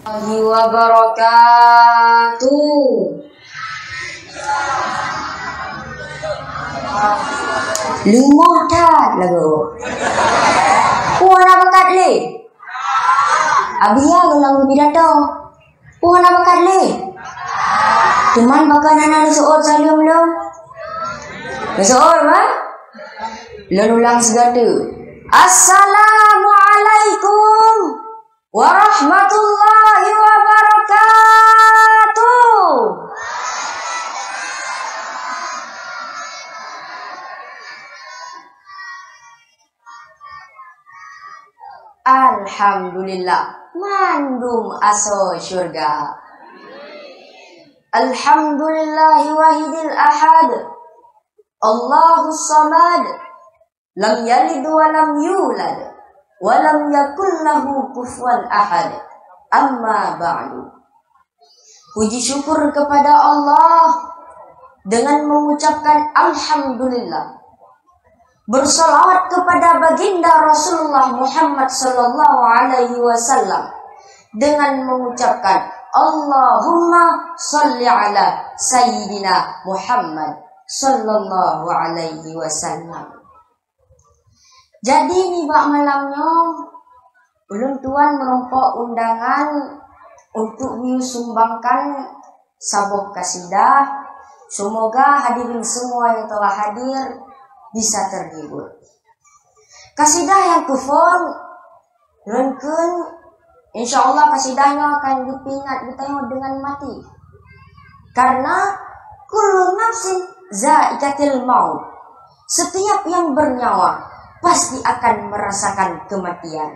Wabarakatuh. Lumah dah lagu. Puan apa kat le? Abia gelang pidato. Puan apa kat le? Cuman bakal anak seorang salam belum? Seorang mah? Lalu ulang segala. Assalamualaikum warahmatullahi wabarakatuh. Alhamdulillah mandum aso syurga. Alhamdulillahi wahidil ahad, Allahus samad, lam yalid wa lam yulad wa lam yakul lahu kufuwan ahad. Amma ba'du. Puji syukur kepada Allah dengan mengucapkan alhamdulillah. Bersalawat kepada baginda Rasulullah Muhammad sallallahu alaihi wasallam dengan mengucapkan Allahumma salli ala sayyidina Muhammad sallallahu alaihi wasallam. Jadi nih bak malamnya ulun tuan merompok undangan untuk menyumbangkan sabuh kasidah. Semoga hadirin semua yang telah hadir bisa terhibur. Kasidah yang kufur rengken, insyaallah kasidahnya akan dipingat ditengok dengan mati. Karena kullu nafsin za'iqatil maut. Setiap yang bernyawa pasti akan merasakan kematian.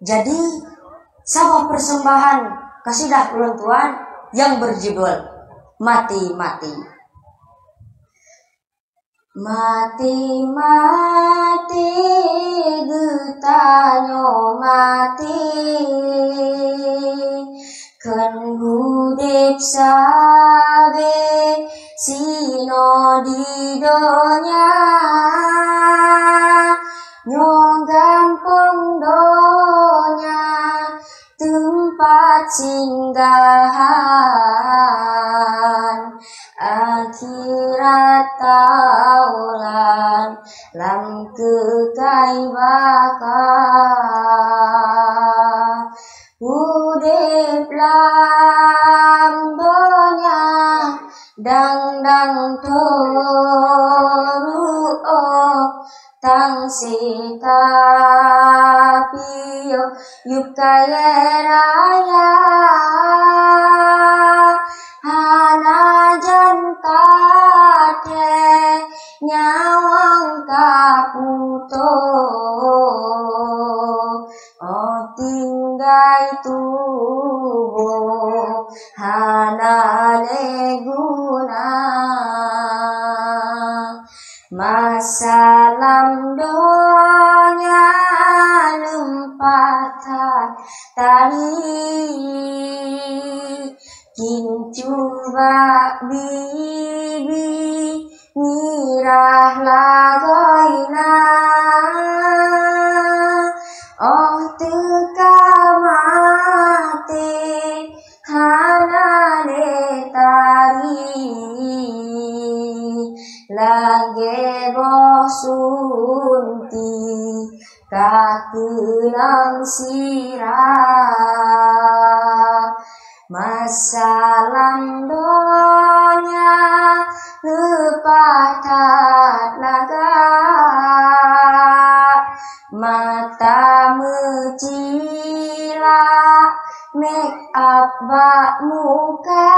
Jadi, sebuah persembahan kasidah ulun tuan yang berjudul Mati-Mati. Mati-mati getanyo mati, kan hudip sabe sino di donya, nyong gampang donya tempat singgahan, akhirat taulan lam kekai baka, udip lam donya dang toru tang sita piyo yuk kaya raya, hana janta te nyawang kaputo, oh tinggai tubuh hana leguna. Masalam donya lempatan tali, kincuba bibi mirah lagoina, oh teka mati hana letari, lage bosunti kakenang sirah. Masalam donya lepatat laga, mata mecila make up bak muka,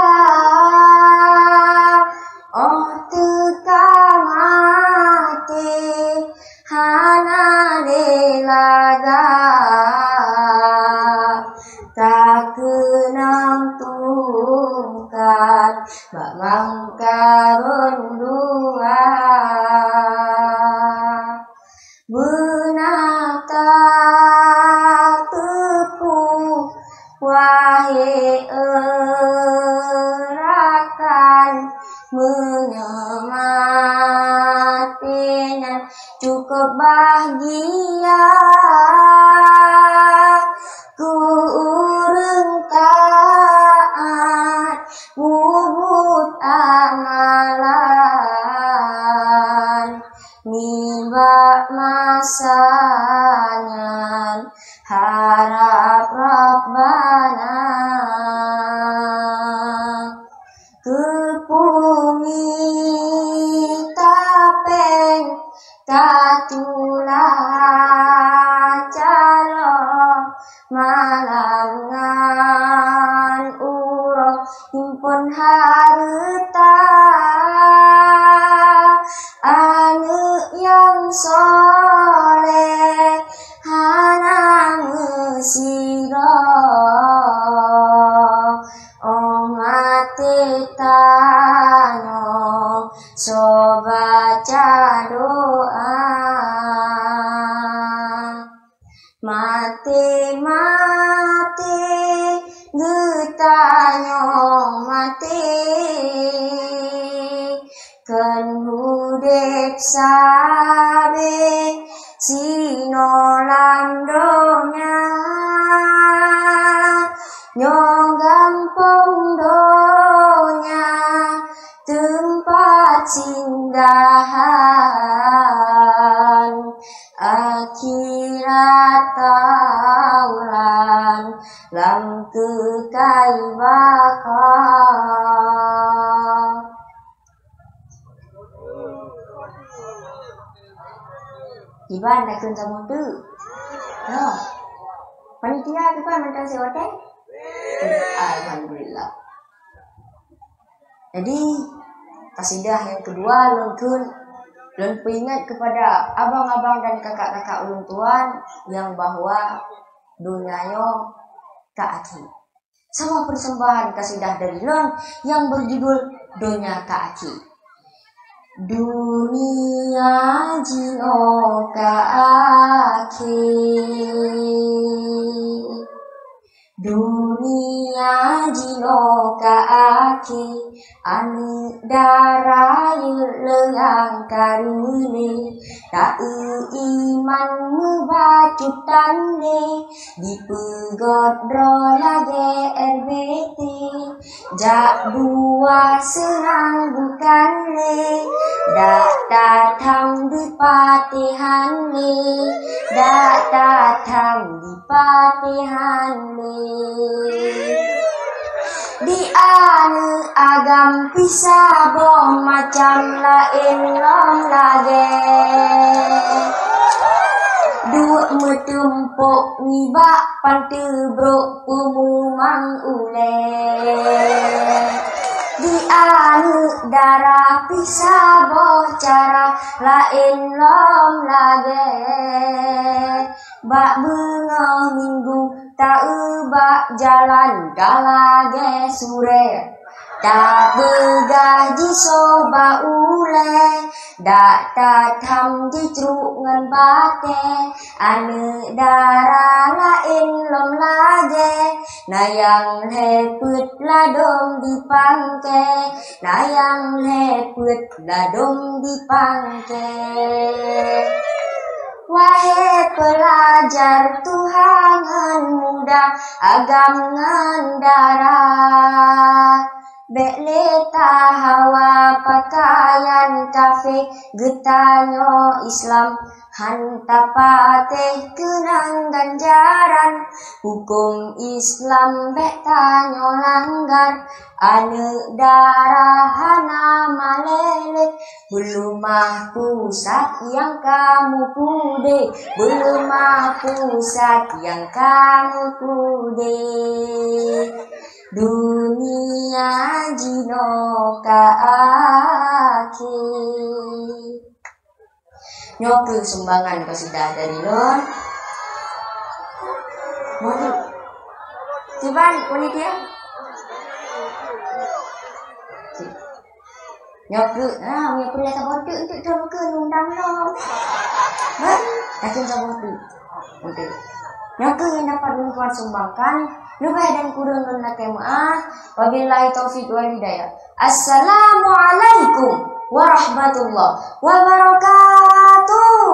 oh teka mati hana delaga, tak kenang tungkat bak mangkaron dua, benata tepuh wahai erakan menyematinya cukup bahagia, ku urung tak dana kepungi tapeng katulah calon malangan uroh himpun harta anu yang soleh hanang siro omate tano so baca doa mate getanyo mate ken hudep sabe sinolam donya nyong gampang donya tempat singgahan akhirat taulan lam kekai bakal Iban dah kun sama tu. No. Panitia depan mentang si hotel. Alhamdulillah. Jadi kasidah yang kedua lungkun peringat kepada abang-abang dan kakak-kakak ulun tuan yang bahwa duniayo tak aki. Sama persembahan kasidah dari lon yang berjudul Dunia Tak Aki. Dunia jino ka aki, dunia jino ka aki, anu darah lelang karune, tak iman ngebacutan le, dipegot drola GRBT, jak dua senang bukan le, dak datang di patihan le, dak datang di patihan le. Di anu agam pisah bom macam lain long lage, dua metumpuk ngibak pantebrok pemumang ule. Di anu darah pisah bocara lain long lage, bak bengo minggu tak ubak jalan galage sure, tak begah jisoba ule, dak tatam jicruk ngan bate, ane darah lain lom lage, nayang leput ladom dipangke, nayang leput ladom dipangke. Wahai pelajar Tuhan muda agam ngandara, Bekleta hawa pakaian kafe getanyo Islam, hanta pateh kenang ganjaran, hukum Islam betanyo langgar, ane darah hana malele, belum pusat yang kamu pude, belum pusat yang kamu pude. Dunia jino ka aki. Nyoke sumbangan kasidah dari lon. Mau Tiban, panitia. Nyoke, punya perlihat bodoh untuk coba ke undang lo. Yakin coba tu. Untuk nyoke yang dapat lupa sumbangkan. Nubai dan kurun nuna kemaah. Wabillahi taufiq wal hidayah. Assalamualaikum warahmatullahi wabarakatuh.